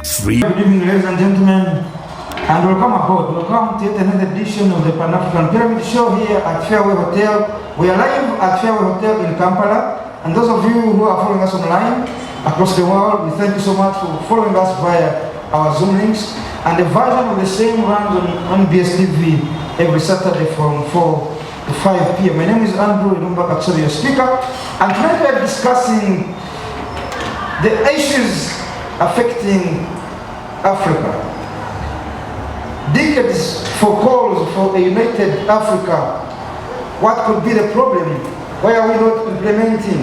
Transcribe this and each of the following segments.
Good evening, ladies and gentlemen, and welcome aboard. Welcome to yet another edition of the Pan-African Pyramid Show here at Fairway Hotel. We are live at Fairway Hotel in Kampala, and those of you who are following us online across the world, we thank you so much for following us via our Zoom links. And the version of the same runs on BSTV every Saturday from 4 to 5 p.m. My name is Andrew Unity-Prof.Byekwaso, your speaker, and tonight we are discussing the issues affecting Africa. Decades for calls for a united Africa. What could be the problem? Why are we not implementing?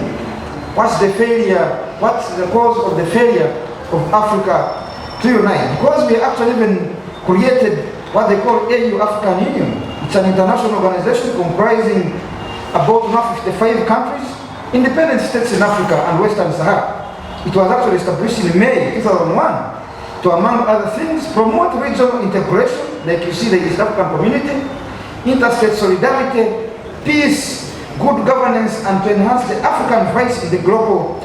What's the failure? What's the cause of the failure of Africa to unite? Because we actually even created what they call AU, African Union. It's an international organization comprising about 155 countries, independent states in Africa and Western Sahara. It was actually established in May 2001 to, among other things, promote regional integration, like you see the East African community, interstate solidarity, peace, good governance, and to enhance the African voice in the global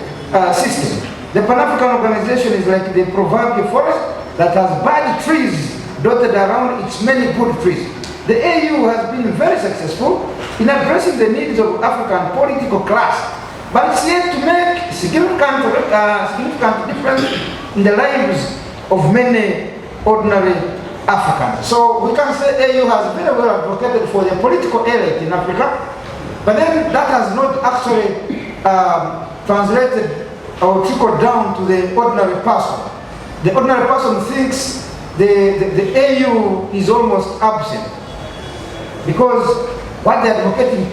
system. The Pan-African organization is like the proverbial forest that has bad trees dotted around its many good trees. The AU has been very successful in addressing the needs of African political class, but it's yet to make significant difference in the lives of many ordinary Africans. So we can say AU has very well advocated for the political elite in Africa, but then that has not actually translated or trickled down to the ordinary person. The ordinary person thinks the AU is almost absent, because what they are advocating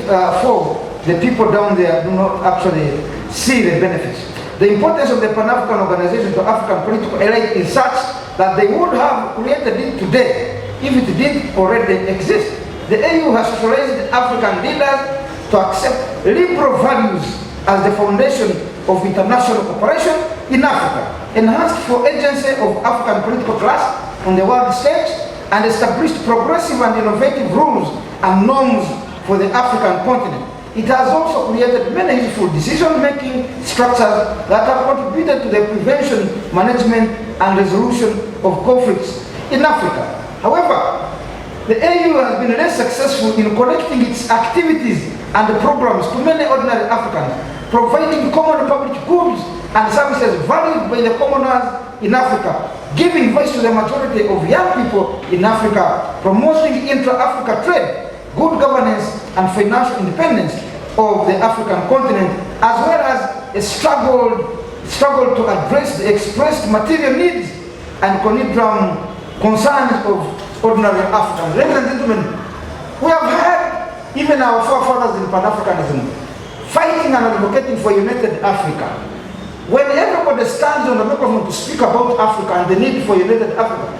for, the people down there do not actually see the benefits. The importance of the Pan-African organization to African political elite is such that they would have created it today if it did already exist. The AU has socialized African leaders to accept liberal values as the foundation of international cooperation in Africa, enhanced for agency of African political class on the world stage, and established progressive and innovative rules and norms for the African continent. It has also created many useful decision-making structures that have contributed to the prevention, management, and resolution of conflicts in Africa. However, the AU has been less successful in connecting its activities and programs to many ordinary Africans, providing common public goods and services valued by the commoners in Africa, giving voice to the majority of young people in Africa, promoting intra-Africa trade, good governance, and financial independence of the African continent, as well as a struggle to address the expressed material needs and concerns of ordinary Africans. Ladies and gentlemen, we have had even our forefathers in Pan-Africanism fighting and advocating for united Africa. When everybody stands on the microphone to speak about Africa and the need for united Africa,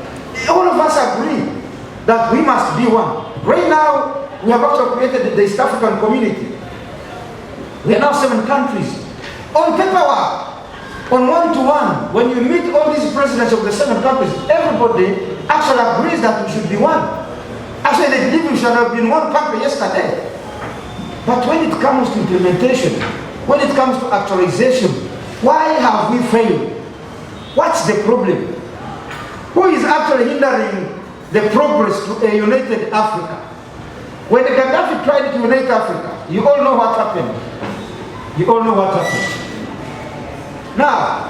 all of us agree that we must be one. Right now, we have also created the East African community. We are now 7 countries. On paperwork, on one-to-one, when you meet all these presidents of the 7 countries, everybody actually agrees that we should be one. Actually, they believe we should have been one country yesterday. But when it comes to implementation, when it comes to actualization, why have we failed? What's the problem? Who is actually hindering the progress to a united Africa? When the Gaddafi tried to unite Africa, you all know what happened. You all know what happened. Now,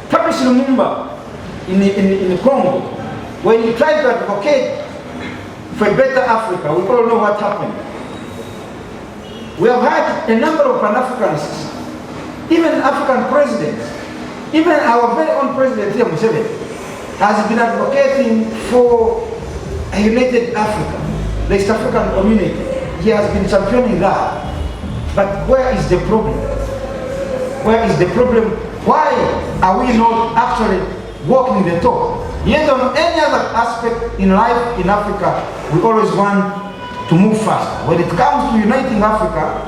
Patrice Lumumba in Congo, when he tried to advocate for a better Africa, we all know what happened. We have had a number of Pan-Africanists, even African presidents, even our very own president here, Museveni, has been advocating for a united Africa. The East African community, he has been championing that. But where is the problem? Where is the problem? Why are we not actually walking the talk? Yet on any other aspect in life in Africa, we always want to move fast. When it comes to uniting Africa,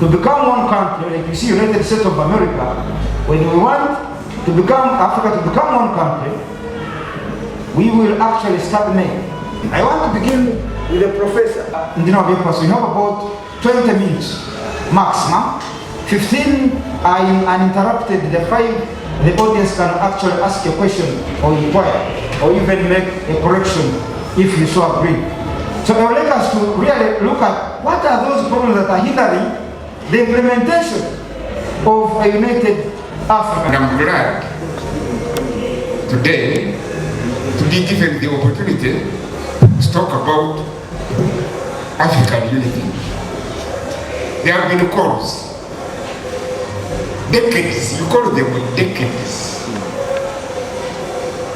to become one country, like you see United States of America, when we want to become Africa to become one country, we will actually stagnate. I want to begin with the professor. Unity-Prof.Byekwaso, we have about 20 minutes maximum. 15 are uninterrupted, the 5 the audience can actually ask a question or inquire, or even make a correction if you so agree. So I would like us to really look at what are those problems that are hindering the implementation of a united Africa. And I'm glad today to be given the opportunity to talk about African unity. There have been calls, decades, you call them decades,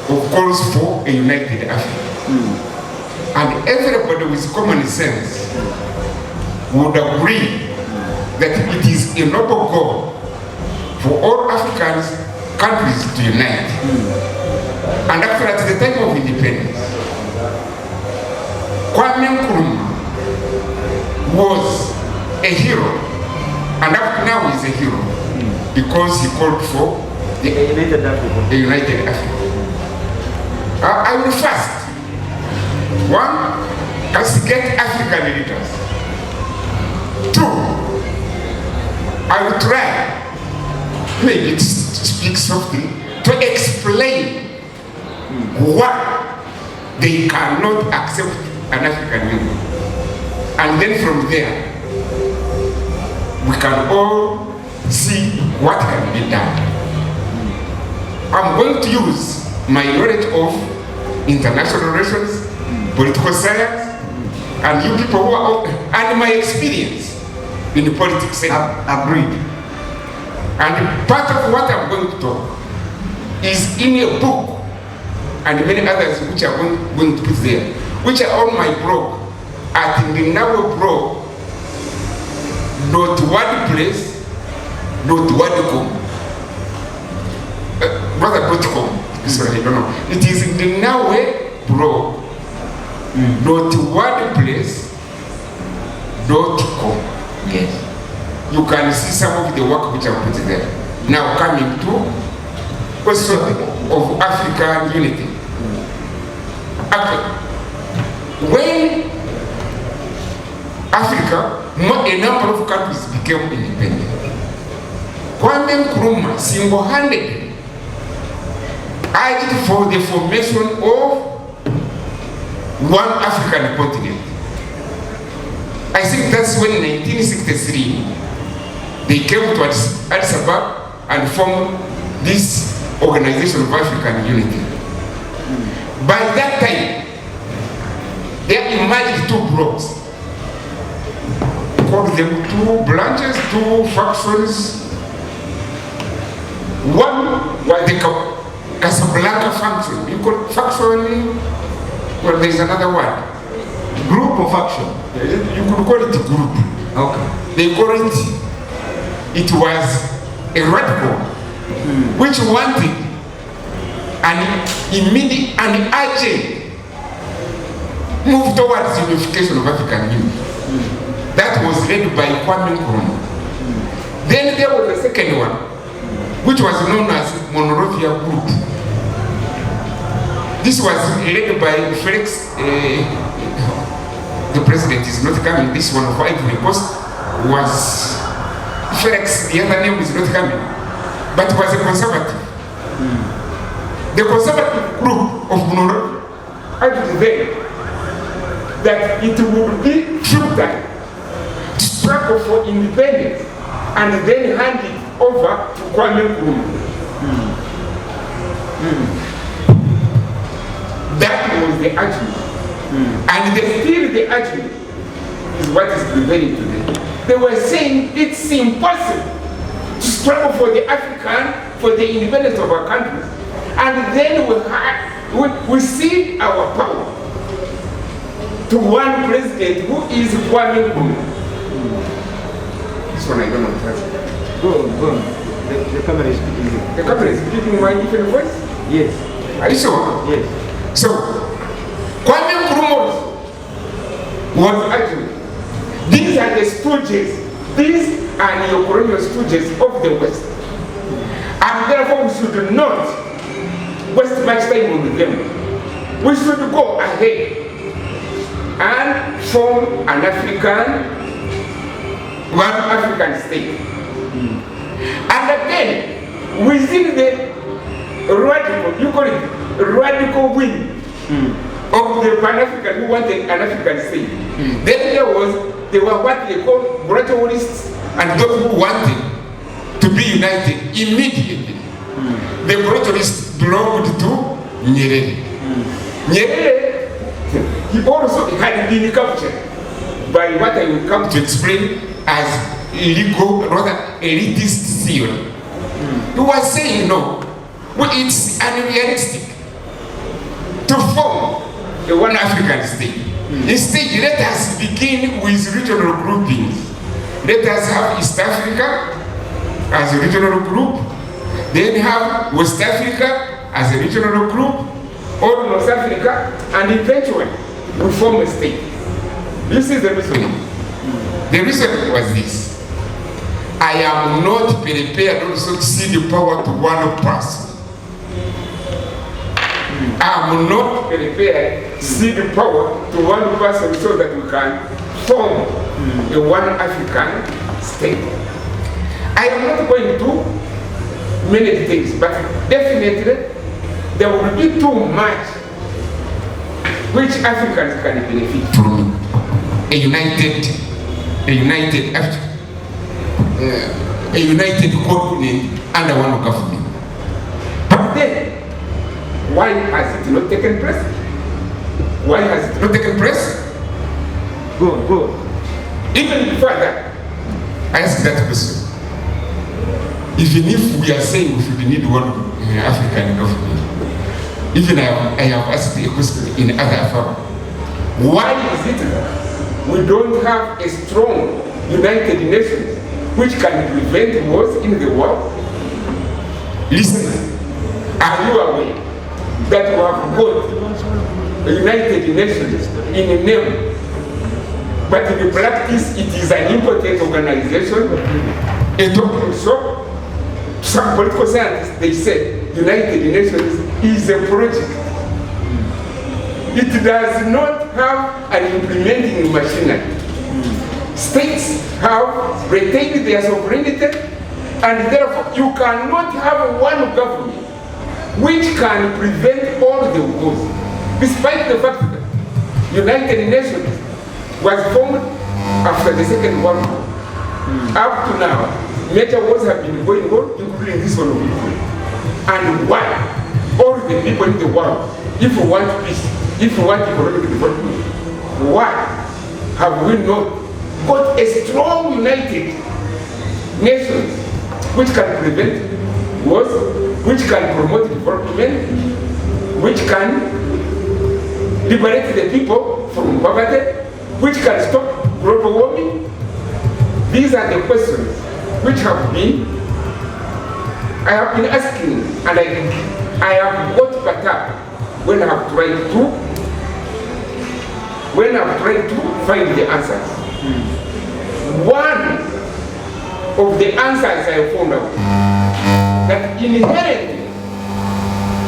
of calls for a united Africa. And everybody with common sense would agree that it is a noble goal for all African countries to unite. And actually at the time of independence, Kwame Nkrumah was a hero, and up to now he's a hero, because he called for a united Africa. I will first, one, castigate African leaders. Two, I will try, maybe to speak softly, to explain why they cannot accept an African Union. And then from there, we can all see what can be done. I'm going to use my knowledge of international relations, political science, and you people who are, and my experience in the politics. Agreed. And part of what I'm going to talk is in a book, and many others which I'm going to put there, which are on my blog at wordpress.com. Rather.com. Sorry, I don't know. It is in the Nawe blog. .wordpress.com. Yes. You can see some of the work which I put there. Now coming to question of African unity. When Africa, a number of countries became independent, Kwame Nkrumah single-handedly urged for the formation of one African continent. I think that's when in 1963 they came to Addis Ababa and formed this Organization of African Unity. By that time, there emerged two blocks. Called them two branches, two factions. One was the Casablanca faction. You call it faction, well, there's another word. Group or faction? You could call it group. Okay. They call it was a radical, which wanted an immediate and urgent move towards unification of African Union. That was led by Kwame Nkrumah. Then there was the second one, which was known as Monrovia Group. This was led by Felix, the president is not coming, this one of Ivory Coast was Felix, the other name is not coming, but was a conservative. The conservative group of Monrovia argued then that it would be futile to struggle for independence and then hand it over to Kwame Nkrumah. That was the argument. And still the argument is what is prevailing today. They were saying it's impossible to struggle for the African, for the independence of our countries, and then we cede our power to one president who is Kwame Nkrumah. This one I don't know how to Go on. The camera is speaking. The camera is speaking my different voice? Yes. Are you sure? Yes. So, Kwame Nkrumah was actually, these are the stooges, these are the colonial stooges of the West. And therefore we should not waste much time with them. We should go ahead and form an one African state. And again, within the radical, you call it radical wing of the Pan-African who wanted an African state. Then there were what they call gradualists and those who wanted to be united immediately. The gradualists belonged to Nyerere. Nyerere, he also had been captured by what I will come to explain as illegal, rather elitist theory. He was saying, no, well, it's unrealistic to form a one African state. Instead, let us begin with regional groupings. Let us have East Africa as a regional group, then have West Africa as a regional group, or North Africa, and eventually we form a state. This is the reason. The reason was this. I am not prepared also to cede the power to one person. I am not prepared to cede the power to one person so that we can form a one African state. I am not going to do many things, but definitely there will be too much which Africans can benefit from. A united continent under one government. But then, why has it not taken place? Why has it not taken place? Good. Even before that, I ask that question. Even if we are saying we should need one African government, even I have asked a question in other forums. Why is it that we don't have a strong United Nations which can prevent wars in the world? Listen, are you aware that we have got a United Nations in a name, but in practice it is an important organization? A talking shop. Some political scientists, they say United Nations is a project. It does not have an implementing machinery. States have retained their sovereignty, and therefore you cannot have one government which can prevent all the wars. Despite the fact that United Nations was formed after the Second World War. Up to now, major wars have been going on, including this one of Ukraine. And why? All the people in the world, if we want peace, if we want economic development, why have we not got a strong United Nations which can prevent wars, which can promote development, which can liberate the people from poverty, which can stop global warming? These are the questions which I have been asking, and I have got caught up when I have tried to find the answers. One of the answers I found out that inherently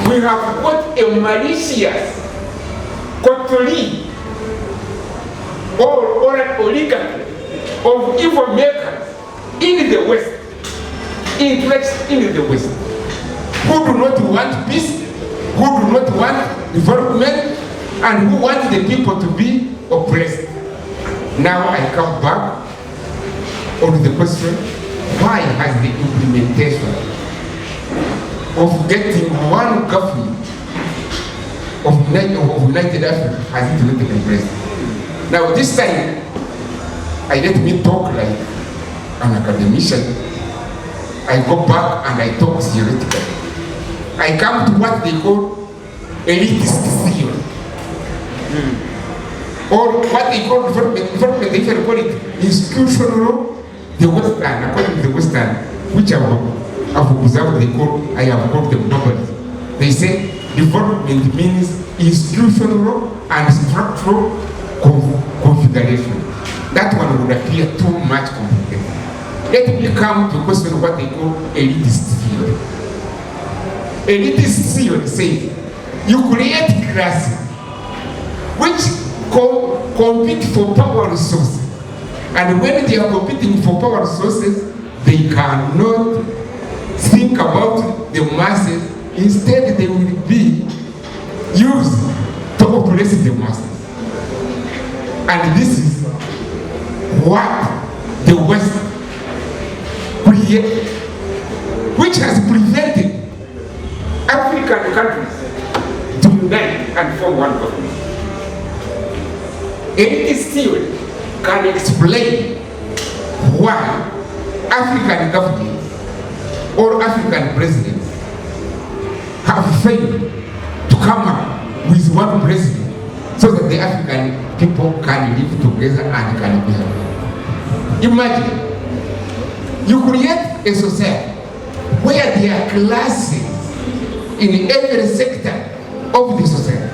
we have got a malicious coterie or an oligarchy of evil makers in the West, interests in the West, who do not want peace, who do not want development, and who want the people to be oppressed. Now I come back on the question, why has the implementation of getting one government of United Africa has it not taken place? Now this time, let me talk like an academician. I go back and I talk theoretically. I come to what they call elitist theory. Or what they call development, they can call it institutional, the Western, according to the Western, which I've observed, I have called them globally. They say development means institutional and structural configuration. That one would appear too much complicated. Let me come to question what they call elitist theory. Elitist theory says you create classes which compete for power resources, and when they are competing for power resources, they cannot think about the masses instead they will be used to oppress the masses. And this is what the West created, which has prevented African countries to unite and form one government. Any theory can explain why African governments or African presidents have failed to come up with one president so that the African people can live together and can be happy. Imagine, you create a society where there are classes in every sector of the society,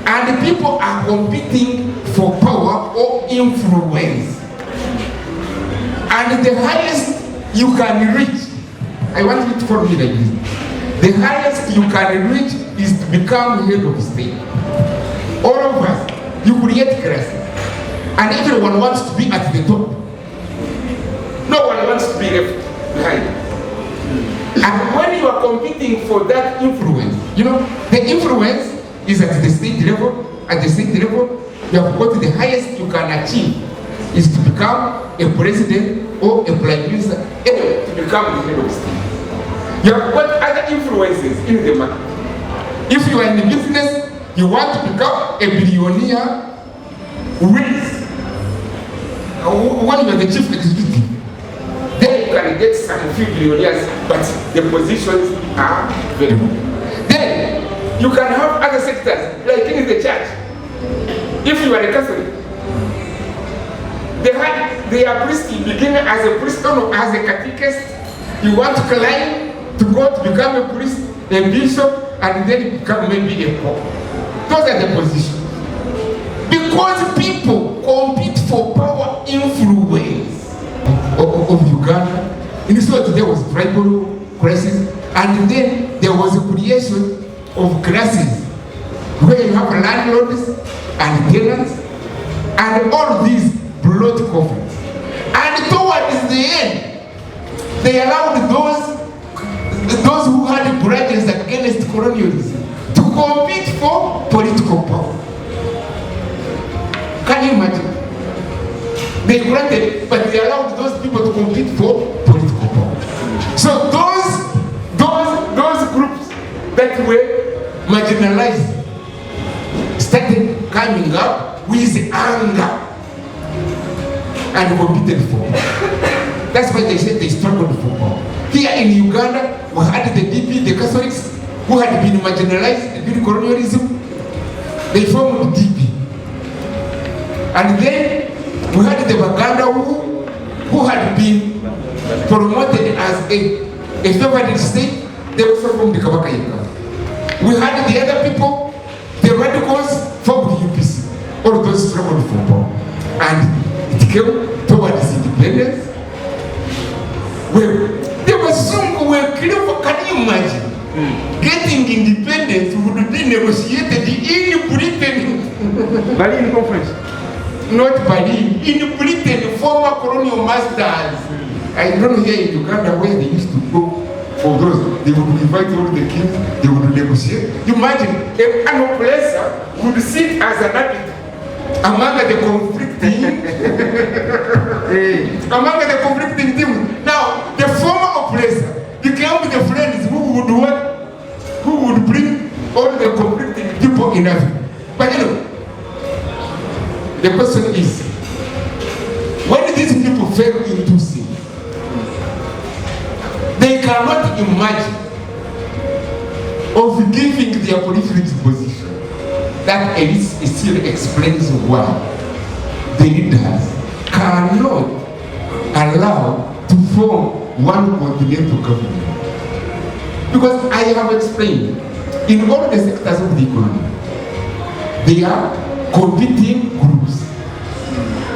and the people are competing for power or influence. And the highest you can reach, I want you to follow me like this, the highest you can reach is to become head of state. All of us, you create classes, and everyone wants to be at the top. No one wants to be left behind. And when you are competing for that influence, you know, the influence is at the state level. At the state level, you have got the highest you can achieve is to become a president or a prime minister, anyway, to become the head of state. You have got other influences in the market. If you are in the business, you want to become a billionaire with, when you are the chief executive, then you can get some few billionaires, but the positions are very good. Then you can have other sectors, like in the church. If you are a Catholic, they are priests, you begin as a priest or as a catechist, you want to climb to go to become a priest, a bishop, and then become maybe a pope. Those are the positions. Because people compete for power influence of Uganda. In Israel there was tribal crisis, and then there was a creation of classes where you have landlords and tenants, and all these blood conflicts. And towards the end, they allowed those who had grudges against colonialism to compete for political power. Can you imagine? They granted, but they allowed those people to compete for political power. So those groups that were marginalized started coming up with anger and competed for power. That's why they said they struggled for power. Here in Uganda, we had the DP, the Catholics, who had been marginalized during colonialism. They formed DP. And then we had the Baganda who had been promoted as a favored state. They also formed the Kabaka Uganda. We had the other people, the radicals, formed the UPC. All those struggled for power. And it came towards independence. Well, there was some who were clever. Can you imagine? Getting independence would be negotiated in Britain. Berlin Conference. Not Berlin, in Britain, former colonial masters. I don't know here in Uganda where they used to go for those. They would invite all the kings, they would negotiate. Imagine, an oppressor would sit as an arbiter among the conflicting teams. Now, the former oppressor became the friends who would bring all the conflicting people in Africa. But you know, the question is, when these people fell into sin, they cannot imagine of giving their political position. That it still explains why the leaders cannot allow to form one continental government. Because I have explained, in all the sectors of the economy, they are competing groups.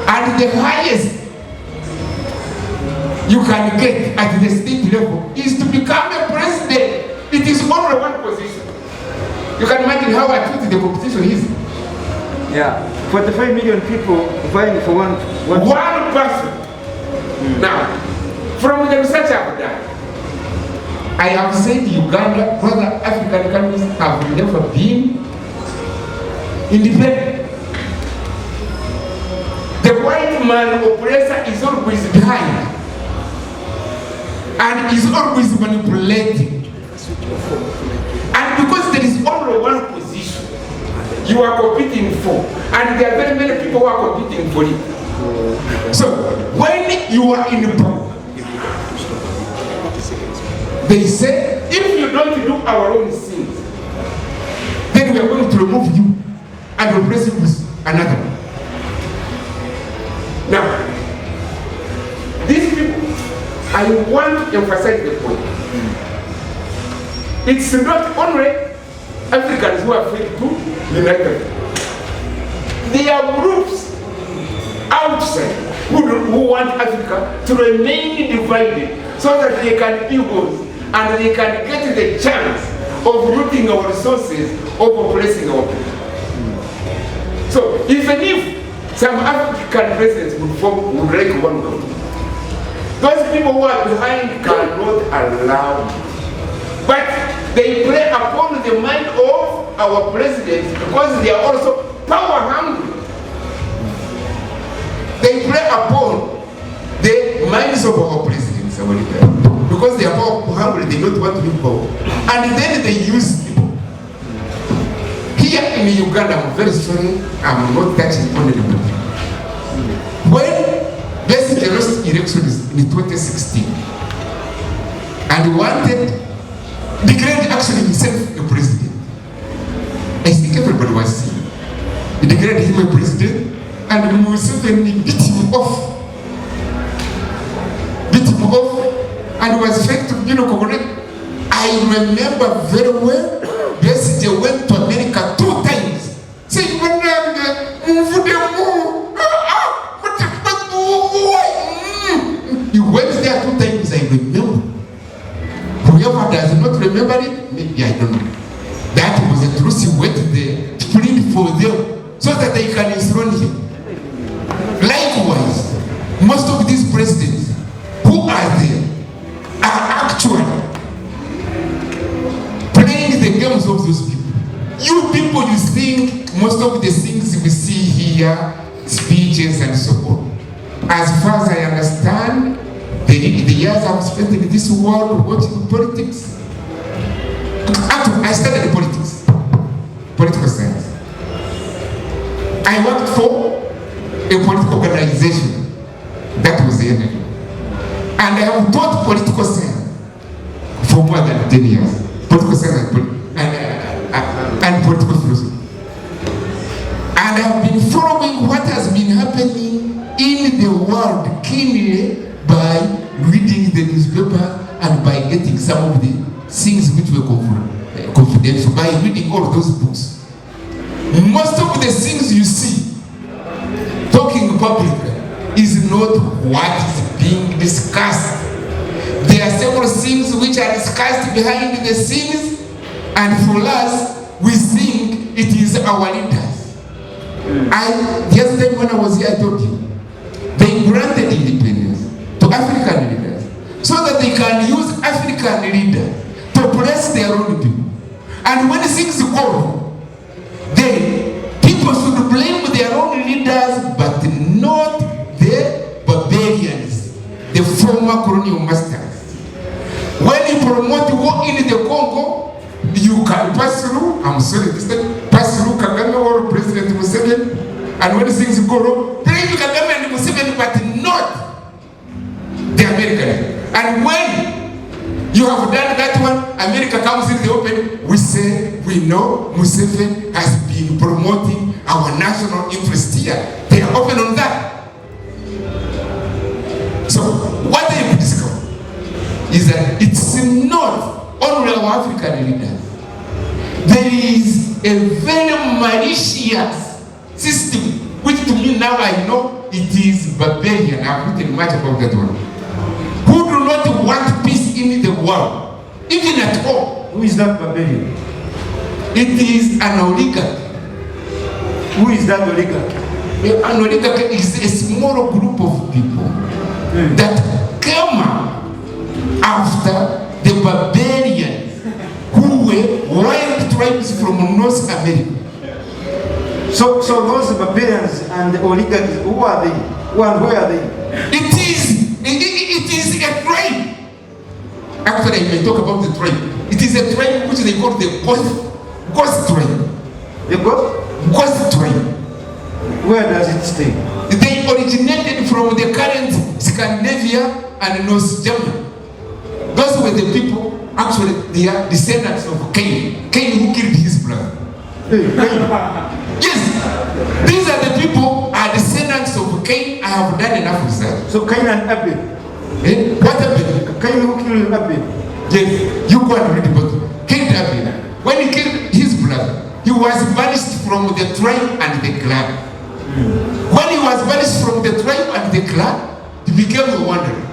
And the highest you can get at the state level is to become a president. It is only one position. You can imagine how acute the competition is. Yeah, 45 million people vying for one person. Now, from the research I've done, I have said Uganda, other African countries have never been independent. The white man oppressor is always behind and is always manipulating. And because there is only one position you are competing for, and there are very many people who are competing for it. So when you are in power, they say, if you don't do our own sins, then we are going to remove you and replace you with another one. Now, these people, I want to emphasize the point. It's not only Africans who are free to unite. There are groups outside who want Africa to remain divided so that they can build and they can get the chance of looting our resources, of oppressing our people. So even if some African presidents would break one country, those people who are behind cannot allow it. But they play upon the mind of our presidents because they are also power hungry. They play upon the minds of our presidents, our leaders, because they are power hungry, they don't want to be power. And then they use people. Here in Uganda, I'm very sorry, I'm not touching on anybody. When Besigye lost elections in 2016 and wanted declared actually himself a president, I think everybody was seeing. He declared him a president and Museveni beat him off. And was fake to connect. I remember very well, Besigye went to America 2 times. Saying, he went there 2 times, I remember. Whoever does not remember it, maybe I don't know. That was the truth. He went there to plead for them so that they can enthrone him. Likewise, most of these presidents who are there are actually playing the games of those people. You people, you think most of the things we see here, speeches and so on. As far as I understand, the years I've spent in this world watching politics. Actually, I studied politics, political science. I worked for a political organization that was the enemy. And I have taught political science for more than 10 years. Political science and political philosophy. And I have been following what has been happening in the world keenly by reading the newspaper and by getting some of the things which were confidential, by reading all those books. Most of the things you see talking publicly is not what is being discussed. There are several things which are discussed behind the scenes, and for us, we think it is our leaders. The other time when I was here, I told you, they granted independence to African leaders so that they can use African leaders to oppress their own people. And when things go wrong, then people should blame their own leaders, but not the barbarians, the former colonial masters. When you promote war in the Congo, you can pass through, I'm sorry, this time, pass through Kagame or President Museveni, and when things go wrong, blame Kagame and Museveni, but not the Americans. And when you have done that one, America comes in the open, we say, we know Museveni has been promoting our national interest here. They are open on that. So, what they discover is that it's not only our African leaders. There is a very malicious system, which to me now I know it is barbarian. I've written much about that one. Who do not want peace in the world, even at all. Who is that barbarian? It is an oligarch. Who is that oligarch? An oligarch is a small group of people that came up after the the barbarians who were wild tribes from North America. So those barbarians and the oligarchs, who are they? Who and where are they? It is a tribe. Actually, I may talk about the tribe. It is a tribe which they call the Ghost tribe. The Ghost tribe. Where does it stay? They originated from the current Scandinavia and North Germany. Those were the people, actually, they are descendants of Cain. Cain who killed his brother. Yes, these are the people, are descendants of Cain. I have done enough research. So Cain and Abel. What happened? Cain who killed Abel. Yes, you go and read about it. Cain Abel. When he killed his brother, he was banished from the tribe and the clan. When he was banished from the tribe and the clan, he became a wanderer.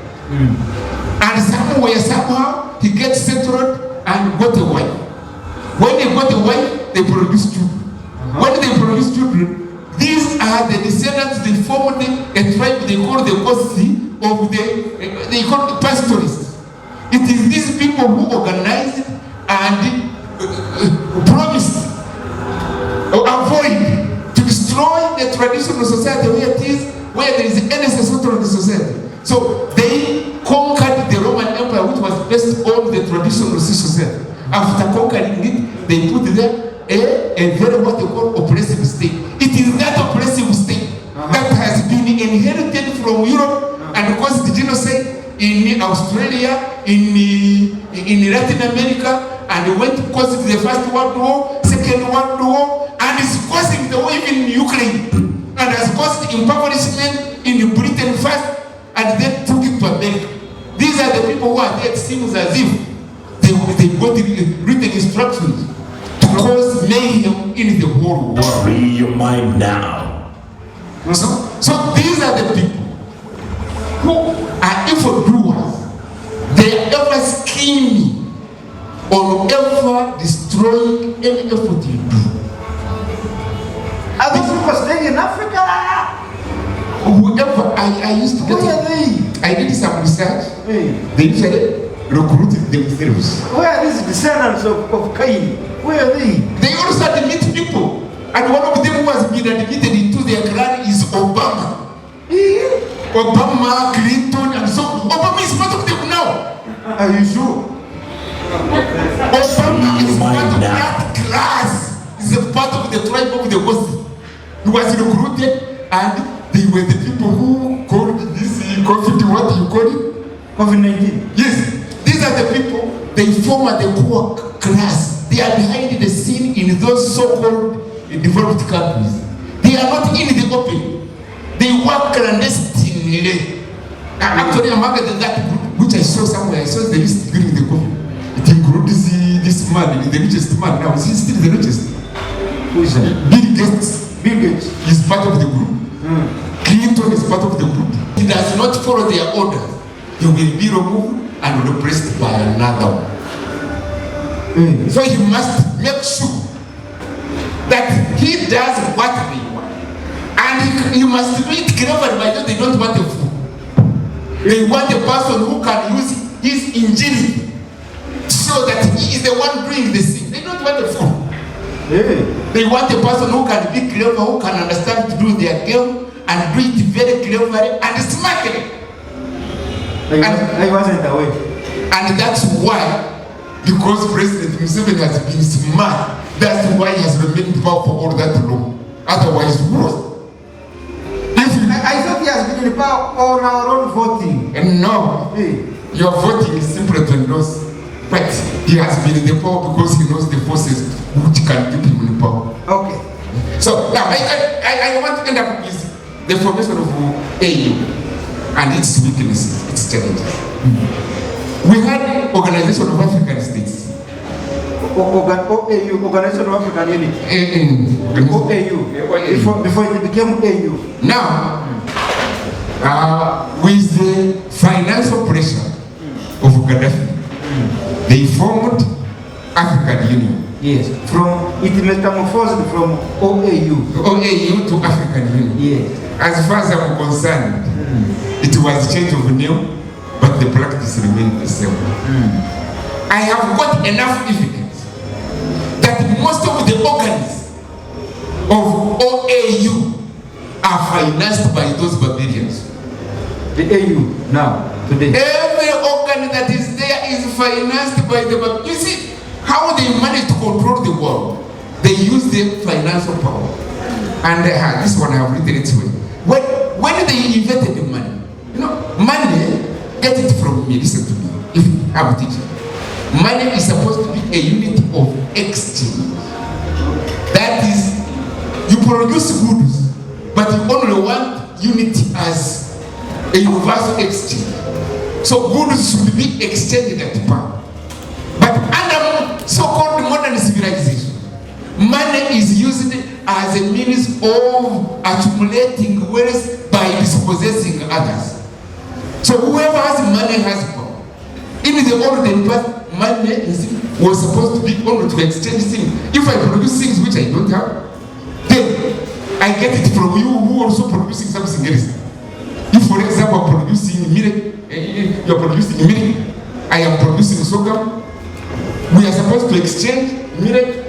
And somehow, he gets settled and got a wife. When they got a wife, they produced children. When they produced children, these are the descendants. They formed a tribe they call the Kosi of they call the pastoralists. It is these people who organized and promised or avoid to destroy the traditional society where there is any settled society. So they conquered the Roman Empire, which was based on the traditional society. After conquering it, they put there a very what they call oppressive state. It is that oppressive state that has been inherited from Europe and caused genocide in Australia, in Latin America, and went to cause the First World War, Second World War, and is causing the war even in Ukraine, and has caused impoverishment in Britain first, and then took it to America. These are the people who are there. It seems as if they got written instructions to cause mayhem in the whole world. Free your mind now. So these are the people who are evildoers. They are ever scheming or ever destroying any effort you do. Are those people staying in Africa? Whoever I used to get, Where are they? I did some research. They usually recruited themselves. Where are these descendants of Cain? Where are they? They also admit people, and one of them who has been admitted into their clan is Obama. Obama, Clinton, and so Obama is part of them now. Are you sure? Obama is part of that class. He's a part of the tribe of the Ghost. He was recruited, and they were the people who called this COVID, what do you call it? COVID-19. Yes, these are the people, they form the poor class. They are behind the scene in those so-called developed countries. They are not in the open. They work clandestinely. Actually, among that group, which I saw somewhere, I saw the list during the COVID. It includes this man, the richest man now. Is he still the richest? Who is that? Bill Gates. Bill Gates is part of the group. Clinton is part of the group. He does not follow their orders. He will be removed and replaced by another one. So he must make sure that he does what they want. And he must do it cleverly, but they don't want a fool. They want a person who can use his ingenuity so that he is the one doing the thing. They don't want a fool. They want a person who can be clever, who can understand to do their game and do it very cleverly and smartly. I wasn't aware. And that's why, because President Museveni has been smart, that's why he has remained in power for all that long. Otherwise, what? I thought he has been in power on our own voting. No. Your voting is simply to endorse. But he has been in the power because he knows the forces which can keep him in power. Okay. So now I want to end up with the formation of AU and its weaknesses, its challenges. We had Organization of African States. OAU, Organization of African Unity. OAU. Before it became AU. Now, with the financial pressure of Gaddafi, they formed African Union. Yes. It metamorphosed from OAU to African Union. Yes. As far as I'm concerned, it was a change of name, but the practice remained the same. I have got enough evidence that most of the organs of OAU are financed by those barbarians. The AU now, today. Every organ that is there is financed by the barbarians. You see how they manage to control the world. They use their financial power. And this one I have written it way. When they invented the money, you know, money, get it from me, listen to me, if I'm teaching. Money is supposed to be a unit of exchange. That is, you produce goods, but you only want unity as a universal exchange. So goods should be exchanged at power. But under so-called modern civilization, money is used as a means of accumulating wealth by dispossessing others. So whoever has money has power. In the olden past, money was supposed to be only to exchange things. If I produce things which I don't have, then I get it from you who also producing something else. If, for example, I'm producing milk, you're producing milk, I am producing sorghum, we are supposed to exchange milk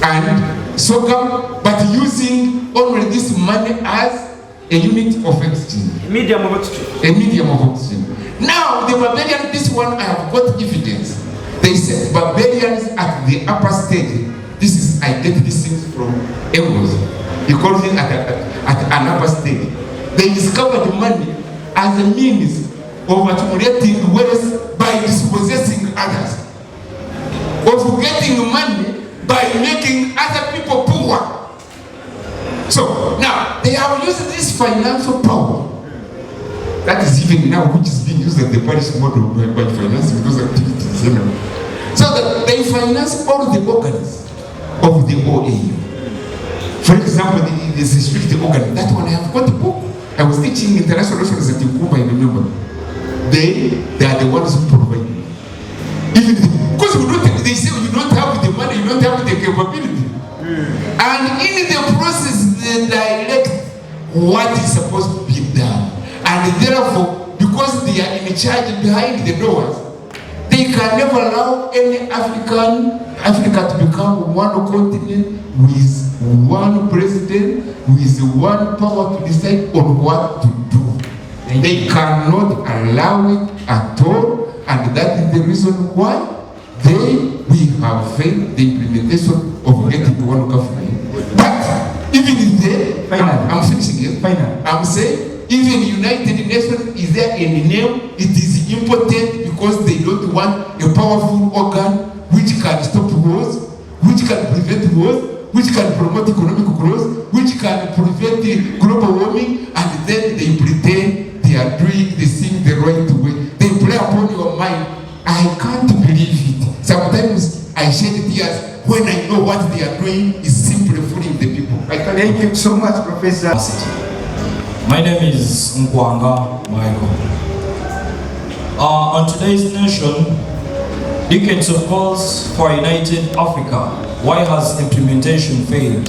and sorghum, but using only this money as a unit of exchange. Medium of exchange. A medium of exchange. Now, the barbarians, this one I have got evidence. They said barbarians at the upper stage, this is, I get these things from Engels. He calls it at an upper stage. They discovered money as a means of accumulating wealth by dispossessing others. Of getting money by making other people poor. So now they have used this financial power that is even now which is being used as the Paris model by financing those activities. You know? So that they finance all the organs of the OAU. For example, the strict organ, that one I have got a book. I was teaching international relations at Cuba, I remember. They are the ones who provide me. Even because they say you don't have the money, you don't have the capability. And in the process, they direct what is supposed to be done. And therefore, because they are in charge behind the doors, they can never allow any Africa to become one continent with one president, with one power to decide on what to do. They cannot allow it at all, and that is the reason why we have failed the implementation of getting one government. But even if I'm finishing here. I'm saying even United Nations is there in the name. It is important because they don't want a powerful organ which can stop wars, which can prevent wars, which can promote economic growth, which can prevent global warming, and then they pretend they are doing the thing the right way. They play upon your mind. I can't believe it. Sometimes I shed tears when I know what they are doing is simply fooling the people. Thank you so much, Professor. My name is Unity-Prof.Byekwaso. On today's nation, decades of calls for a united Africa. Why has implementation failed?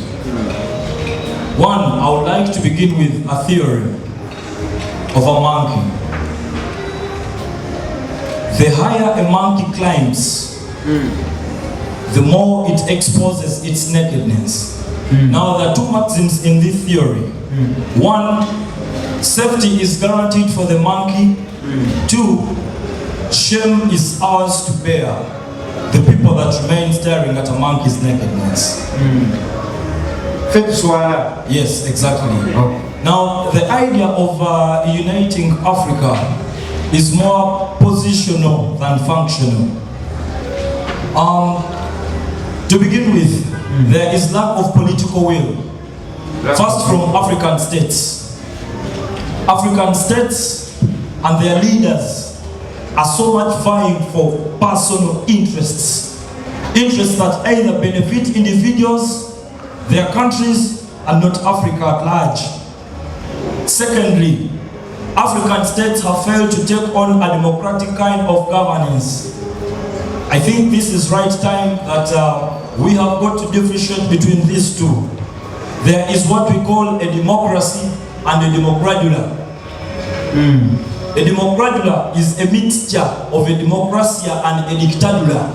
One, I would like to begin with a theory of a monkey. The higher a monkey climbs, the more it exposes its nakedness. Now, there are two maxims in this theory. One, safety is guaranteed for the monkey. Two, shame is ours to bear, the people that remain staring at a monkey's nakedness. Yes, exactly. Okay. Now, the idea of uniting Africa is more positional than functional. To begin with, there is lack of political will. First, from African states. African states and their leaders are so much vying for personal interests. Interests that either benefit individuals, their countries, and not Africa at large. Secondly, African states have failed to take on a democratic kind of governance. I think this is right time that we have got to differentiate between these two. There is what we call a democracy and a democradula. A democratura is a mixture of a democracy and a dictatura.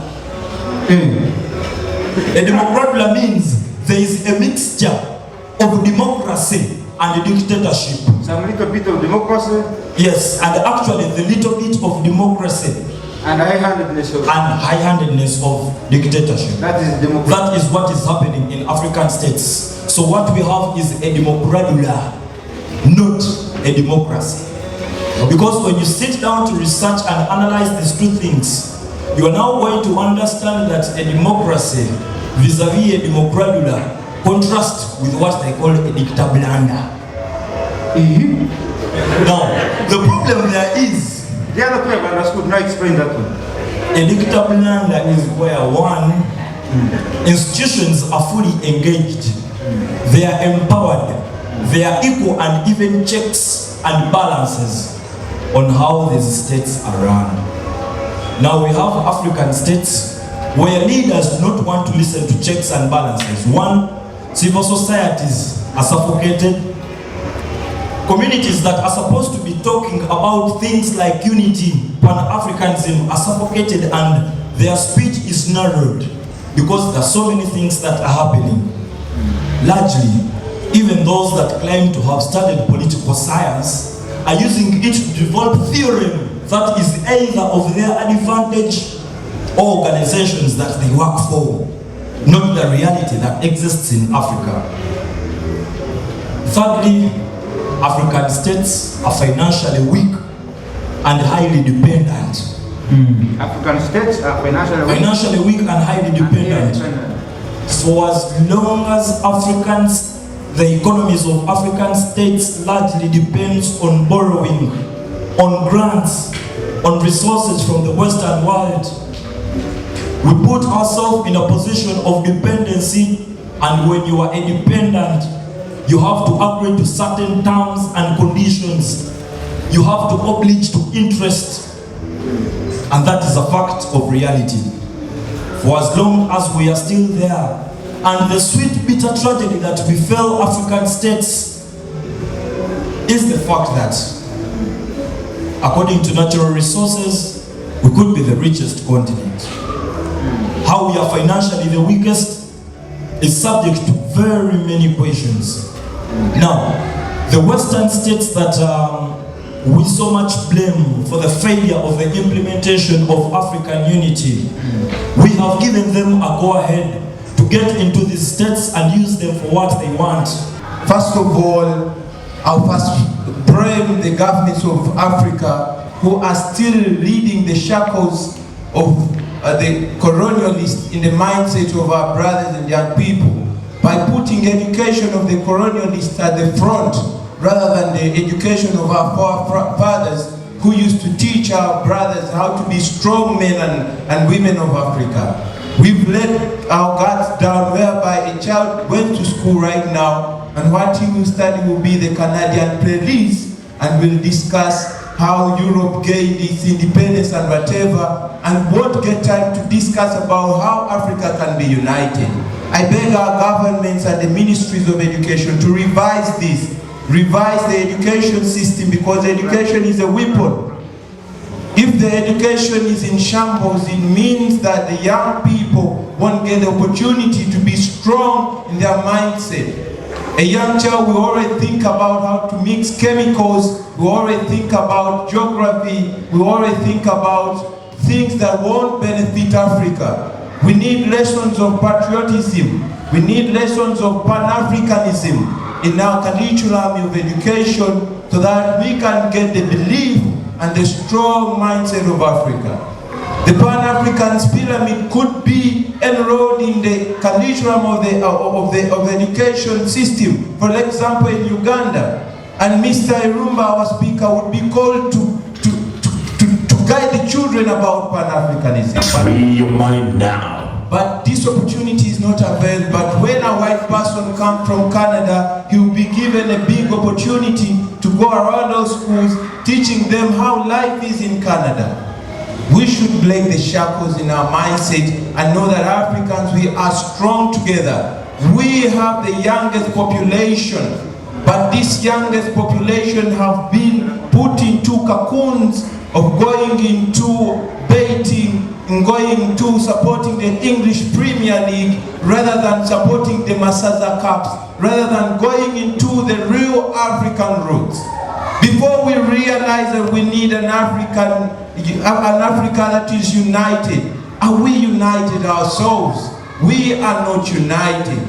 A democratura means there is a mixture of democracy and dictatorship. Some little bit of democracy. Yes, and actually the little bit of democracy and high-handedness of dictatorship. That is democracy. That is what is happening in African states. So what we have is a democratura, not a democracy. Because when you sit down to research and analyze these two things, you are now going to understand that a democracy vis-a-vis a democratura contrast with what they call a dictablanda. Now, the problem there is, the other two have understood, now explain that one. A dictablanda is where institutions are fully engaged, they are empowered, they are equal and even checks and balances on how these states are run. Now we have African states where leaders do not want to listen to checks and balances. One, civil societies are suffocated. Communities that are supposed to be talking about things like unity, Pan-Africanism are suffocated and their speech is narrowed because there are so many things that are happening. Largely, even those that claim to have studied political science are using it to develop theorem that is either of their advantage or organizations that they work for, not the reality that exists in Africa. Thirdly, African states are financially weak and highly dependent. African states are financially weak and highly dependent. So as long as the economies of African states largely depends on borrowing, on grants, on resources from the Western world, we put ourselves in a position of dependency, and when you are independent, you have to agree to certain terms and conditions. You have to oblige to interest, and that is a fact of reality. For as long as we are still there, and the sweet bitter tragedy that befell African states is the fact that, according to natural resources, we could be the richest continent. How we are financially the weakest is subject to very many questions. Now, the Western states that we so much blame for the failure of the implementation of African unity, we have given them a go-ahead to get into these states and use them for what they want. First of all, I'll first blame the governments of Africa who are still leading the shackles of the colonialists in the mindset of our brothers and young people by putting education of the colonialists at the front rather than the education of our forefathers who used to teach our brothers how to be strong men and women of Africa. We've let our guards down whereby a child went to school right now and what he will study will be the Canadian police, and we'll discuss how Europe gained its independence and whatever, and won't get time to discuss about how Africa can be united. I beg our governments and the ministries of education to revise this, revise the education system, because education is a weapon. If the education is in shambles, it means that the young people won't get the opportunity to be strong in their mindset. A young child will already think about how to mix chemicals, will already think about geography, will already think about things that won't benefit Africa. We need lessons of patriotism. We need lessons of Pan-Africanism in our curriculum of education so that we can get the belief and the strong mindset of Africa. The Pan-African pyramid could be enrolled in the curriculum of the education system. For example, in Uganda, and Mr. Irumba, our speaker, would be called to guide the children about Pan-Africanism. Free your mind now. But this opportunity is not available. But when a white person comes from Canada, he will be given a big opportunity to go around those schools, teaching them how life is in Canada. We should break the shackles in our mindset and know that Africans, we are strong together. We have the youngest population, but this youngest population have been put into cocoons of going into baiting and going to supporting the English Premier League rather than supporting the Masaza Cups, rather than going into the real African roots. Before we realize that we need an Africa that is united, are we united ourselves? We are not united.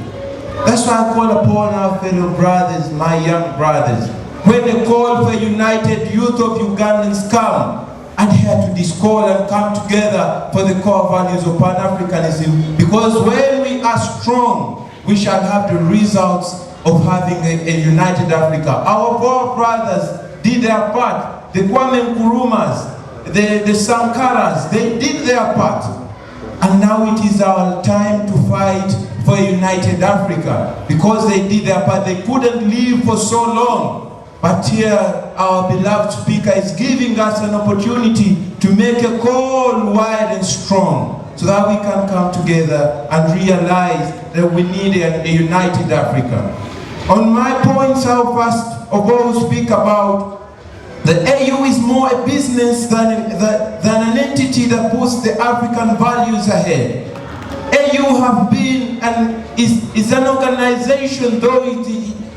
That's why I call upon our fellow brothers, my young brothers, when they call for united youth of Ugandans come, adhere to this call and come together for the core values of Pan-Africanism, because when we are strong, we shall have the results of having a united Africa. Our forefathers did their part. The Kwame Nkrumahs, the Sankaras, they did their part. And now it is our time to fight for a united Africa, because they did their part. They couldn't live for so long. But here, our beloved speaker is giving us an opportunity to make a call wide and strong, so that we can come together and realize that we need a united Africa. On my points, I'll first of all speak about the AU is more a business than an entity that puts the African values ahead. AU have been and is an organization, though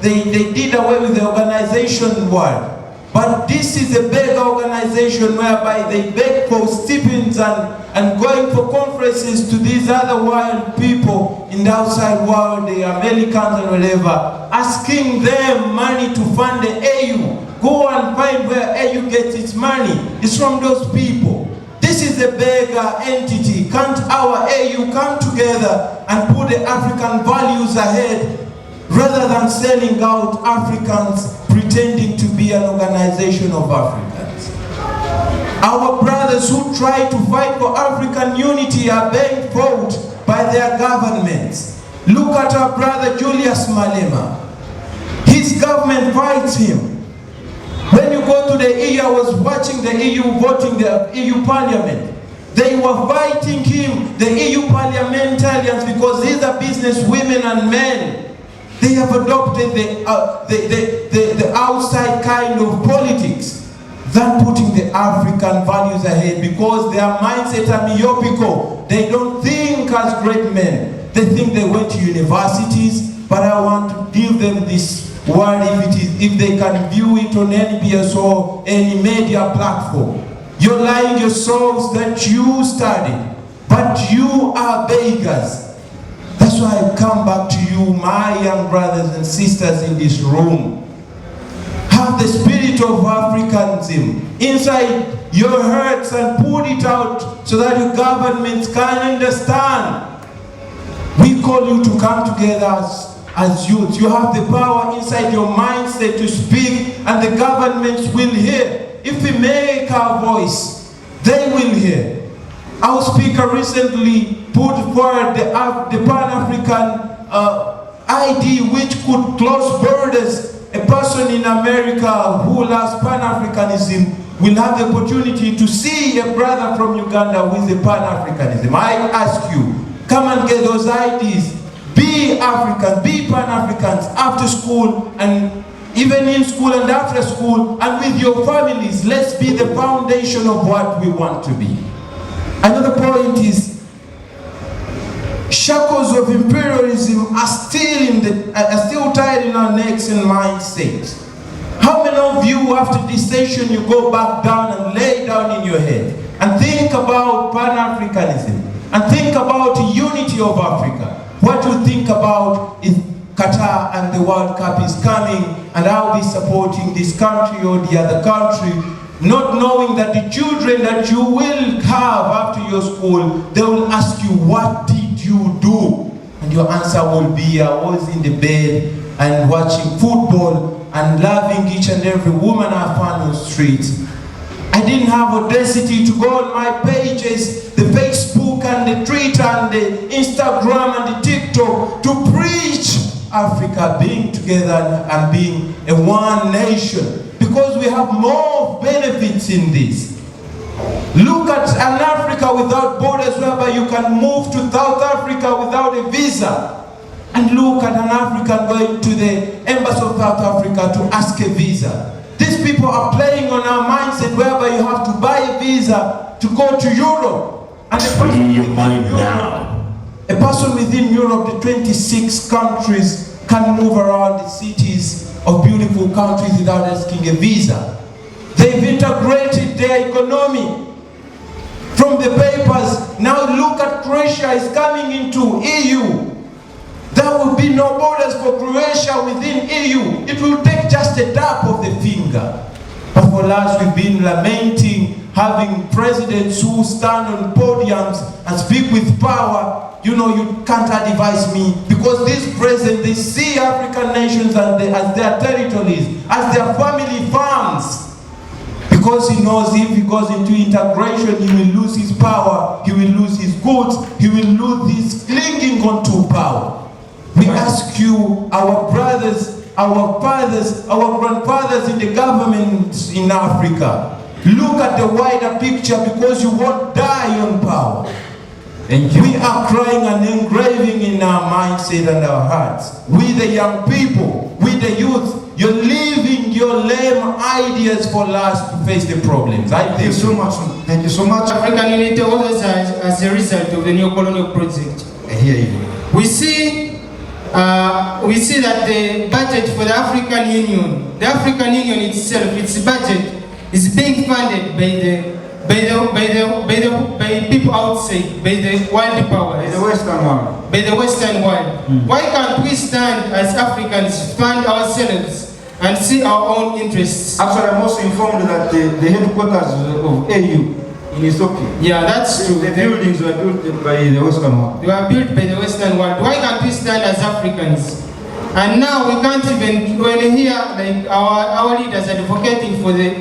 they did away with the organization word. But this is a big organization whereby they beg for stipends and going for conferences to these other wild people in the outside world, the Americans and whatever, asking them money to fund the AU. Go and find where AU gets its money. It's from those people. This is a bigger entity. Can't our AU come together and put the African values ahead, rather than selling out Africans pretending to be an organization of Africans? Our brothers who try to fight for African unity are being fought by their governments. Look at our brother Julius Malema. His government fights him. When you go to the EU, I was watching the EU voting the EU Parliament. They were fighting him, the EU parliamentarians, because these are business women and men. They have adopted the outside kind of politics than putting the African values ahead, because their mindset are myopical. They don't think as great men. They think they went to universities, but I want to give them this word if they can view it on NBS or any media platform. You're lying yourselves that you studied, but you are beggars. That's why I come back to you, my young brothers and sisters in this room. Have the spirit of Africanism inside your hearts and put it out so that your governments can understand. We call you to come together as youth. You have the power inside your mindset to speak, and the governments will hear. If we make our voice, they will hear. Our speaker recently put forward the Pan-African ID, which could close borders. A person in America who loves Pan-Africanism will have the opportunity to see a brother from Uganda with a Pan-Africanism. I ask you, come and get those IDs. Be African, be Pan-Africans after school, and even in school and after school, and with your families. Let's be the foundation of what we want to be. Another point is, shackles of imperialism are still tied in our necks and mindsets. How many of you, after this session, you go back down and lay down in your head and think about Pan-Africanism and think about the unity of Africa? What you think about is Qatar and the World Cup is coming, and I'll be supporting this country or the other country, not knowing that the children that you will have after your school, they will ask you, what did you do? And your answer will be, I was in the bed and watching football and loving each and every woman I found on the streets. I didn't have audacity to go on my pages, the Facebook and the Twitter and the Instagram and the TikTok, to preach Africa being together and being a one nation, because we have more benefits in this. Look at an Africa without borders, whereby you can move to South Africa without a visa. And look at an African going to the embassy of South Africa to ask a visa. These people are playing on our mindset whereby you have to buy a visa to go to Europe. And Free your mind now. a person within Europe, the 26 countries, can move around the cities of beautiful countries without asking a visa. They've integrated their economy. From the papers, now look at Croatia is coming into EU. There will be no borders for Croatia within EU. It will take just a tap of the finger. But for us, we've been lamenting having presidents who stand on podiums and speak with power. You know, you can't advise me, because these presidents, they see African nations as their territories, as their family farms. Because he knows if he goes into integration, he will lose his power, he will lose his goods, he will lose his clinging onto power. We ask you, our brothers, our fathers, our grandfathers in the government in Africa, look at the wider picture, because you won't die on power. Thank you. We are crying and engraving in our mindset and our hearts. We the young people, we the youth, you're leaving your lame ideas for us to face the problems. Thank you so much. Thank you so much. African unity also as a result of the neo-colonial project. I hear you. We see that the budget for the African Union itself, its budget is being funded by people outside, by the world powers, By the Western world. Why can't we stand as Africans, fund ourselves and see our own interests? Actually, I'm also informed that the headquarters of AU in Ethiopia. Yeah, that's true. The buildings were built by the Western world. They were built by the Western world. Why can't we stand as Africans? And now we can't even, when we hear like our leaders advocating for the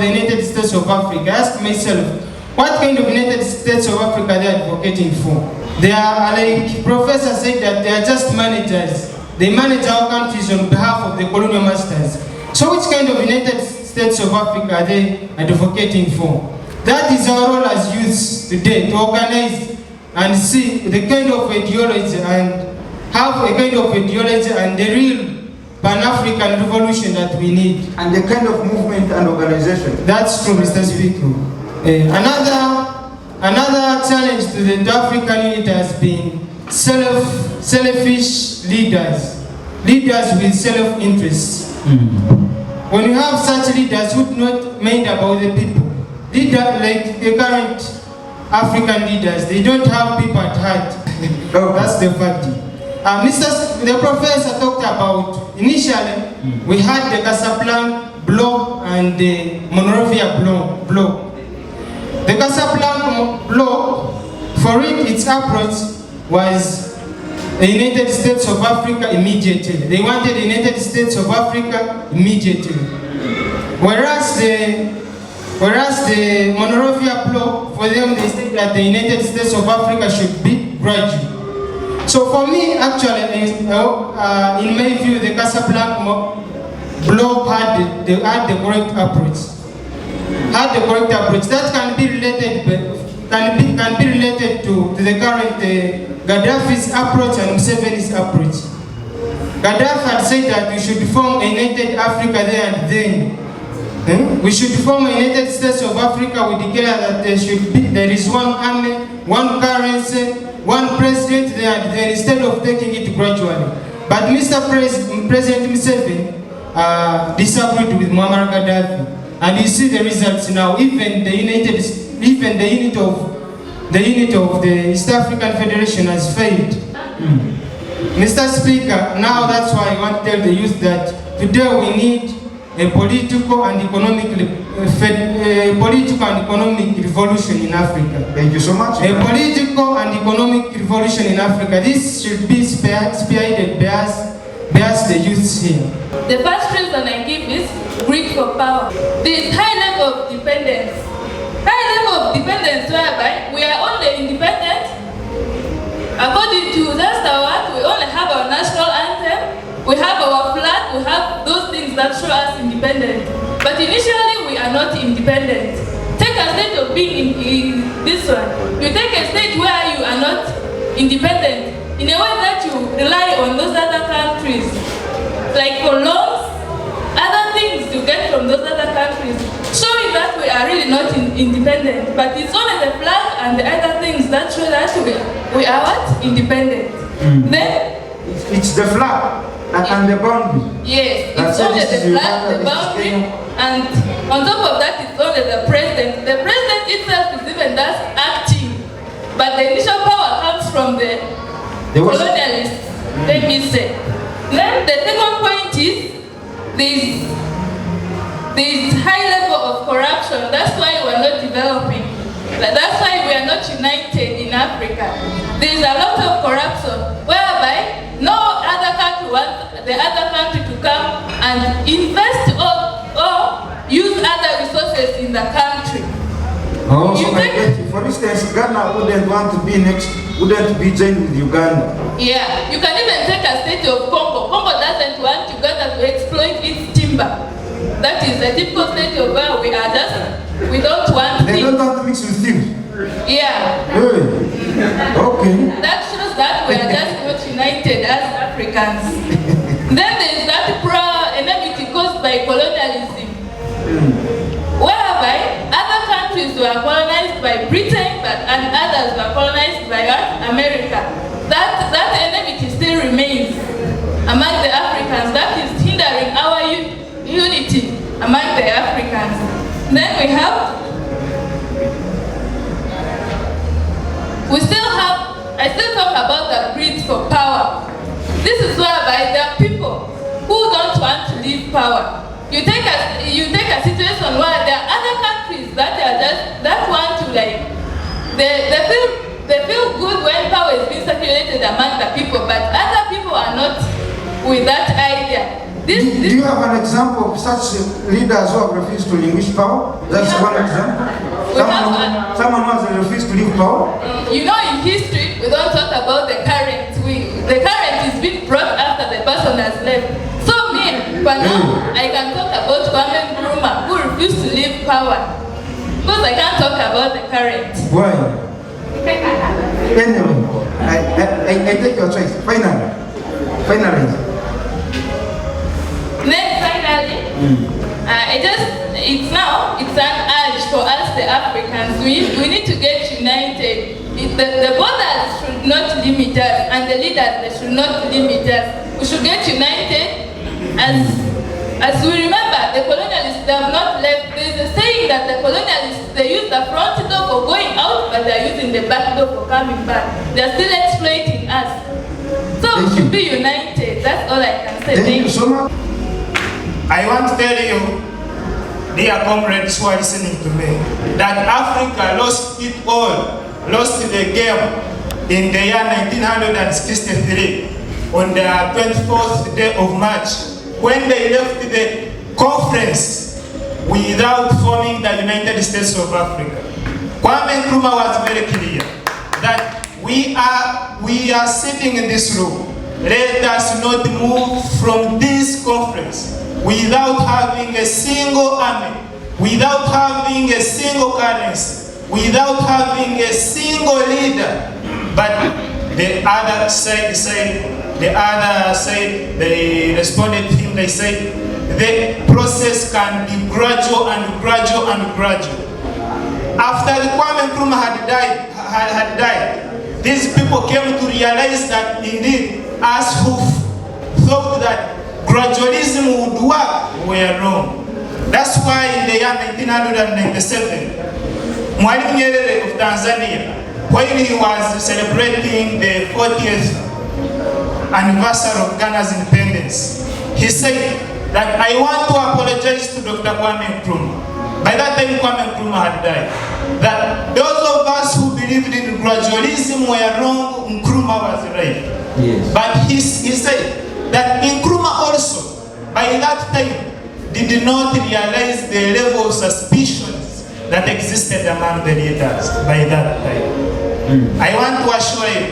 United States of Africa, I ask myself, what kind of United States of Africa they are advocating for? They are, like Professor said, that they are just managers. They manage our countries on behalf of the colonial masters. So which kind of United States of Africa are they advocating for? That is our role as youths today, to organize and see the kind of ideology and have a kind of ideology and the real Pan-African revolution that we need. And the kind of movement and organization. That's true, Mr. Speaker. Another challenge to the African unity has been selfish leaders with self-interest. When you have such leaders who do not mind about the people, leaders like the current African leaders, they don't have people at heart. That's the fact. The professor talked about, initially, we had the Casablanca bloc and the Monrovia bloc. The Casablanca bloc, for it, its approach was the United States of Africa immediately. They wanted the United States of Africa immediately. Whereas the Monrovia bloc, for them, they said that the United States of Africa should be gradual. So for me, actually, in my view, the Casablanca bloc had the correct approach. That can be related to the current Gaddafi's approach and Museveni's approach. Gaddafi had said that we should form a United Africa there and then. We should form a United States of Africa. We declare that there is one army, one currency, one president there and then, instead of taking it gradually. But President Museveni disagreed with Muammar Gaddafi. And you see the results now. Even the unit of the East African Federation has failed. Mr. Speaker, now that's why I want to tell the youth that today we need a political and economic revolution in Africa. Thank you so much. A political and economic revolution in Africa. This should be spearheaded by us, the youths here. The first reason I give is greed for power. There is high level of dependence. High level of dependence whereby we are only independent. According to that award, we only have our national anthem, we have our flag, we have those things that show us independent. But initially we are not independent. Take a state of being in this one. You take a state where you are not independent in a way that you rely on those other countries, like for loans, other things you get from those are really not independent, but it's only the flag and the other things that show that we are what? Independent. Then It's the flag and the boundary. yes, That's it's only it, this the is flag, Uganda, the this is boundary, Kenya. and on top of that, it's only the president. The president itself is even just acting, but the initial power comes from the colonialists, let me say. Then the second point is this high level of corruption. That's why we're not developing. That's why we are not united in Africa. There is a lot of corruption, whereby no other country wants the other country to come and invest or use other resources in the country. Oh, so for instance, Ghana wouldn't want to be wouldn't be joined with Uganda. Yeah, you can even take a state of Congo. Congo doesn't want Uganda to exploit its timber. That is a typical state of where we are we don't want They don't want to mix with things. Yeah. Really? Okay. That shows that we are just not united as Africans. Then there is that enmity caused by colonialism, whereby other countries were colonized by Britain, and others were colonized by America. That enmity still remains among the Africans. That is hindering our unity among the Africans. Then I still talk about the greed for power. This is whereby there are people who don't want to leave power. You take a situation where there are other countries that want to they feel good when power is being circulated among the people, but other people are not with that idea. Do you have an example of such leaders who have refused to relinquish power? That's one example. Someone who has refused to leave power? You know, in history, we don't talk about the current. The current is being brought after the person has left. So but now I can talk about Kwame Nkrumah, who refused to leave power. Because I can't talk about the current. Why? Anyway, I take your choice. Finally. Then finally, it's an urge for us, the Africans. We need to get united. The borders should not limit us, and the leaders, they should not limit us. We should get united. As we remember, the colonialists, they have not left. There is a saying that the colonialists, they use the front door for going out, but they are using the back door for coming back. They are still exploiting us. So we should be united. That's all I can say. Thank you so much. I want to tell you, dear comrades who are listening to me, that Africa lost it all, lost the game in the year 1963 on the 24th day of March, when they left the conference without forming the United States of Africa. Kwame Nkrumah was very clear that we are sitting in this room. Let us not move from this conference without having a single army, without having a single currency, without having a single leader. But the other side they responded to him, they said, the process can be gradual and gradual and gradual. After the Kwame Nkrumah had died, these people came to realize that indeed, us who thought that gradualism would work were wrong. That's why in the year 1997, Mwalimu Nyerere of Tanzania, when he was celebrating the 40th anniversary of Ghana's independence, he said that I want to apologize to Dr. Kwame Nkrumah. By that time, Kwame Nkrumah had died. That those of us who believed in gradualism were wrong, Nkrumah was right. Yes. But he said that Nkrumah also, by that time, did not realize the level of suspicions that existed among the leaders by that time. I want to assure you,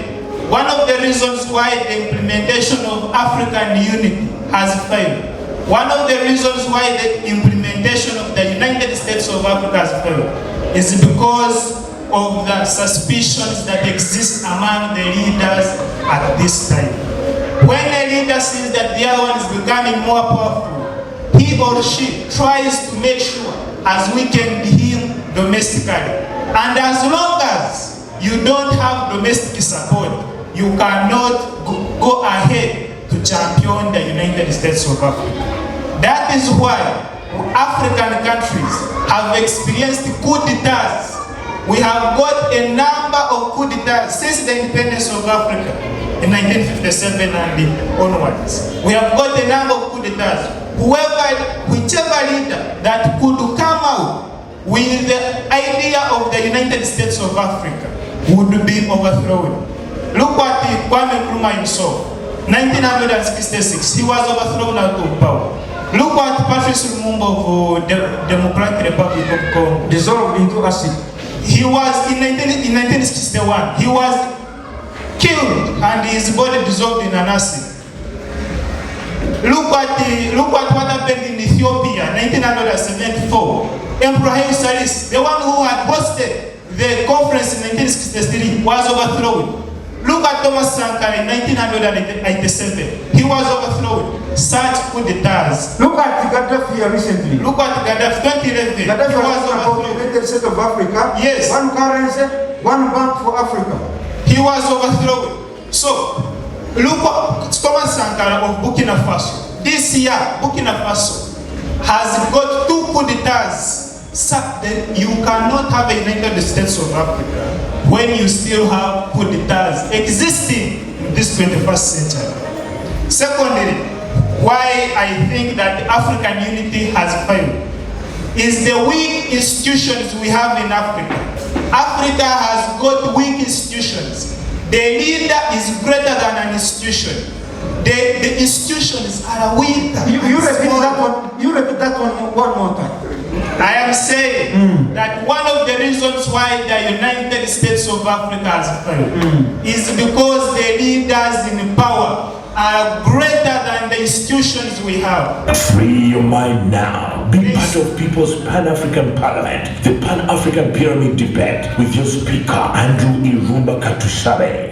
one of the reasons why the implementation of African unity has failed, one of the reasons why the implementation of the United States of Africa has failed, is because of the suspicions that exist among the leaders at this time. When a leader sees that the other one is becoming more powerful, he or she tries to make sure, as weakened him domestically. And as long as you don't have domestic support, you cannot go ahead to champion the United States of Africa. That is why African countries have experienced coup d'etats. We have got a number of coup d'etats since the independence of Africa in 1957 and onwards. We have got a number of coup d'etats. Whichever leader that could come out with the idea of the United States of Africa would be overthrown. Look at Kwame Nkrumah himself. 1966, he was overthrown out of power. Look at Patrice Lumumba of the Democratic Republic of Congo. Dissolved into acid. He was in 1961. He was killed and his body dissolved in an acid. Look at what happened in Ethiopia, 1974. Emperor Haile Selassie, the one who had hosted the conference in 1963, was overthrown. Look at Thomas Sankara in 1987. He was overthrown. Such coup d'etats. Look at Gaddafi recently. Look at Gaddafi 2011. Gaddafi He was was about the overthrown. United States of Africa. Yes. One currency, one bank for Africa. He was overthrown. So, look at Thomas Sankara of Burkina Faso. This year, Burkina Faso has got 2 coup d'etats. So that you cannot have a United States of Africa when you still have coup d'etats existing in this 21st century. Secondly, why I think that African unity has failed is the weak institutions we have in Africa. Africa has got weak institutions. The leader is greater than an institution. The institutions are weaker. You repeat that one. You repeat that one more time. I am saying that one of the reasons why the United States of Africa has failed is because the leaders in power are greater than the institutions we have. Free your mind now. Be part of People's Pan-African Parliament, the Pan-African Pyramid Debate with your speaker, Andrew Irumba Katusabe.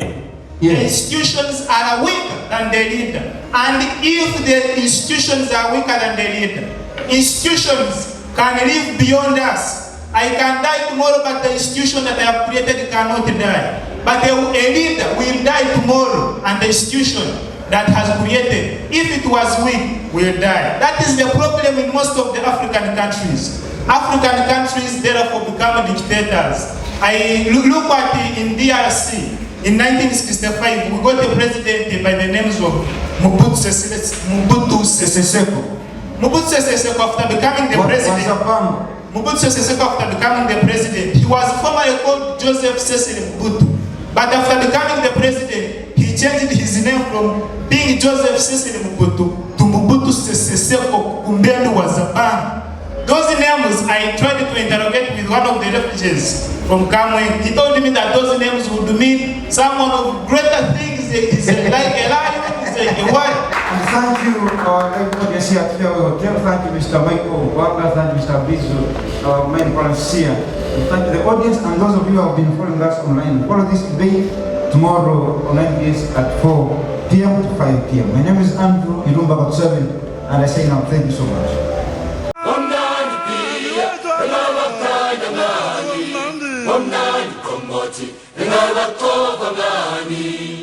The institutions are weaker than the leader. And if the institutions are weaker than the leader, institutions can live beyond us. I can die tomorrow, but the institution that I have created cannot die. But a leader will die tomorrow, and the institution that has created, if it was weak, will die. That is the problem in most of the African countries. African countries therefore become dictators. I look at in DRC. In 1965, we got a president by the names of Mobutu Sese Seko. Mobutu Sese Seko, after becoming the president, Mobutu Sese Seko, after becoming the president, he was formerly called Joseph Cecil Mobutu. But after becoming the president, he changed his name from being Joseph Cecil Mobutu to Mobutu Sese Seko Kumbendu Wazabanga. Those names, I tried to interrogate with one of the refugees from Kamwe. He told me that those names would mean someone of greater things. Is like a lion, is like a what? Thank you, everybody here at Fairway Hotel. Thank you, Mr. Michael Wagner. Thank you, Mr. Bizu, our main volunteer. Thank you, the audience, and those of you who have been following us online. Follow this debate tomorrow on NBS at 4 p.m. to 5 p.m. My name is Andrew Irumba Katusabe, and I say now thank you so much.